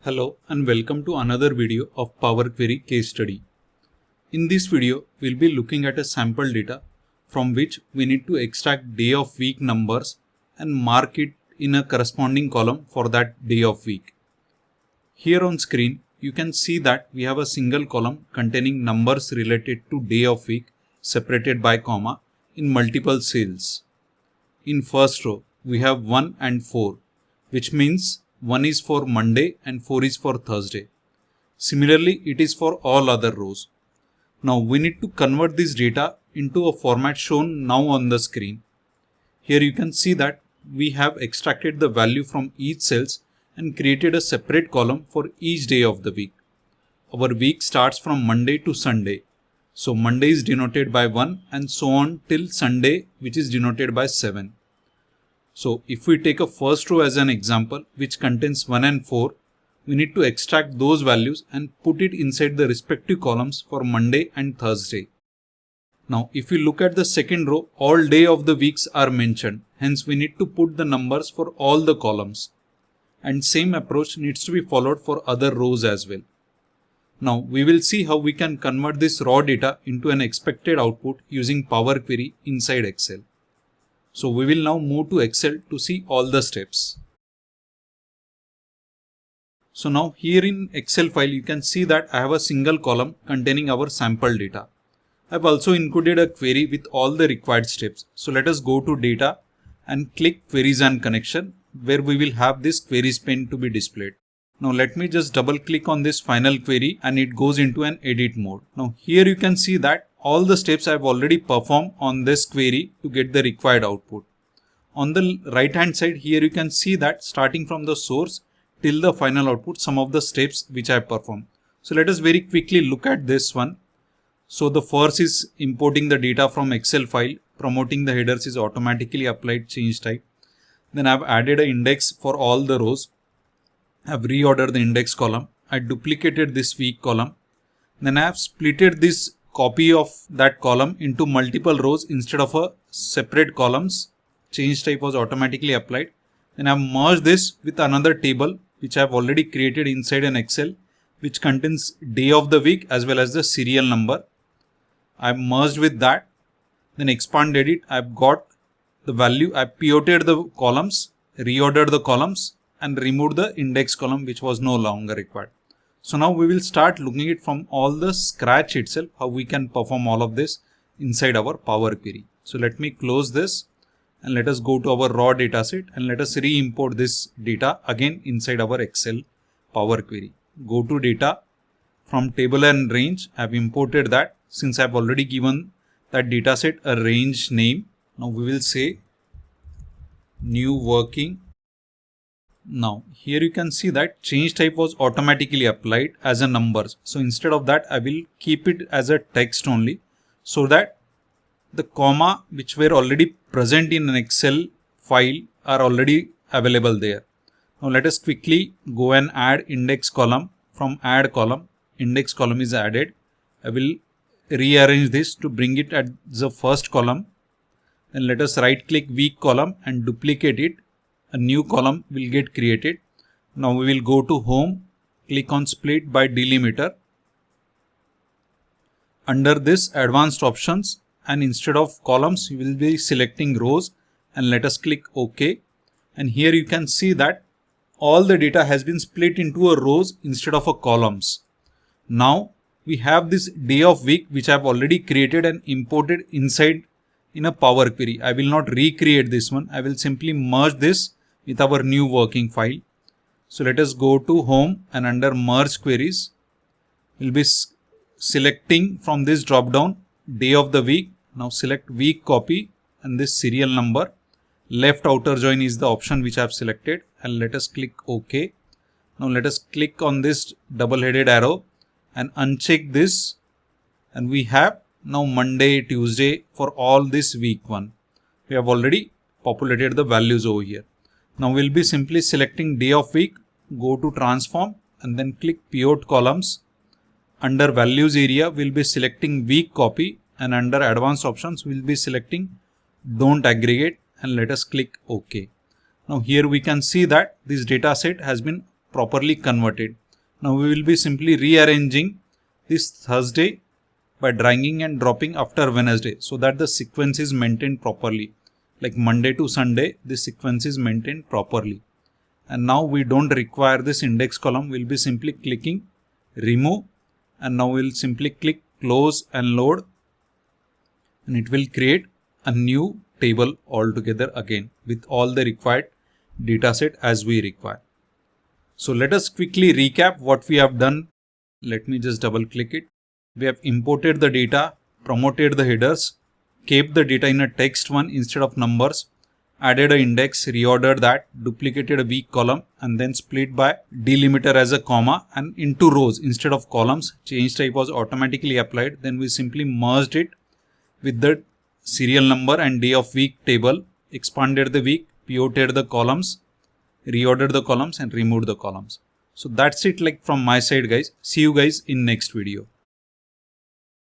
Hello and welcome to another video of Power Query case study. In this video, we'll be looking at a sample data from which we need to extract day of week numbers and mark it in a corresponding column for that day of week. Here on screen, you can see that we have a single column containing numbers related to day of week separated by comma in multiple cells. In first row, we have 1 and 4, which means 1 is for Monday and 4 is for Thursday. Similarly, it is for all other rows. Now we need to convert this data into a format shown now on the screen. Here you can see that we have extracted the value from each cells and created a separate column for each day of the week. Our week starts from Monday to Sunday. So Monday is denoted by 1 and so on till Sunday, which is denoted by 7. So if we take a first row as an example which contains 1 and 4, we need to extract those values and put it inside the respective columns for Monday and Thursday. Now if we look at the second row, all day of the weeks are mentioned. Hence we need to put the numbers for all the columns. And same approach needs to be followed for other rows as well. Now we will see how we can convert this raw data into an expected output using Power Query inside Excel. So we will now move to Excel to see all the steps. So now here in Excel file you can see that I have a single column containing our sample data. I have also included a query with all the required steps. So let us go to data and click queries and connection where we will have this queries pane to be displayed. Now let me just double click on this final query and it goes into an edit mode. Now here you can see that all the steps I have already performed on this query to get the required output. On the right hand side here you can see that starting from the source till the final output, some of the steps which I have performed. So let us very quickly look at this one. So the first is importing the data from Excel file, promoting the headers is automatically applied change type. Then I have added an index for all the rows. I have reordered the index column. I duplicated this week column. Then I have splitted this copy of that column into multiple rows instead of a separate columns. Change type was automatically applied. Then I have merged this with another table which I have already created inside an Excel which contains day of the week as well as the serial number. I have merged with that. Then expanded it. I have got the value. I have pivoted the columns, reordered the columns and removed the index column which was no longer required. So now we will start looking at from all the scratch itself how we can perform all of this inside our Power Query. So let me close this and let us go to our raw data set and let us re-import this data again inside our Excel Power Query. Go to data, from table and range. I have imported that since I have already given that data set a range name. Now we will say new working. Now here you can see that change type was automatically applied as a numbers. So instead of that I will keep it as a text only so that the comma which were already present in an Excel file are already available there. Now let us quickly go and add index column. From add column, index column is added. I will rearrange this to bring it at the first column. Then let us right click week column and duplicate it. A new column will get created. Now we will go to home, click on split by delimiter. Under this advanced options and instead of columns you will be selecting rows and let us click OK. And here you can see that all the data has been split into a rows instead of a columns. Now we have this day of week which I have already created and imported inside in a Power Query. I will not recreate this one. I will simply merge this with our new working file. So let us go to home and under merge queries, we'll be selecting from this drop down day of the week. Now select week copy and this serial number. Left outer join is the option which I have selected and let us click OK. Now let us click on this double headed arrow and uncheck this and we have now Monday, Tuesday for all this week one. We have already populated the values over here. Now we'll be simply selecting day of week, go to transform and then click pivot columns. Under values area, we'll be selecting week copy and under advanced options, we'll be selecting don't aggregate and let us click OK. Now here we can see that this data set has been properly converted. Now we will be simply rearranging this Thursday by dragging and dropping after Wednesday so that the sequence is maintained properly. Like Monday to Sunday, this sequence is maintained properly. And now we don't require this index column. We'll be simply clicking remove, and now we'll simply click close and load, and it will create a new table altogether again with all the required data set as we require. So let us quickly recap what we have done. Let me just double click it. We have imported the data, promoted the headers, kept the data in a text one instead of numbers, added an index, reordered that, duplicated a week column, and then split by delimiter as a comma and into rows instead of columns. Change type was automatically applied. Then we simply merged it with the serial number and day of week table, expanded the week, pivoted the columns, reordered the columns, and removed the columns. So that's it, like from my side, guys. See you guys in next video.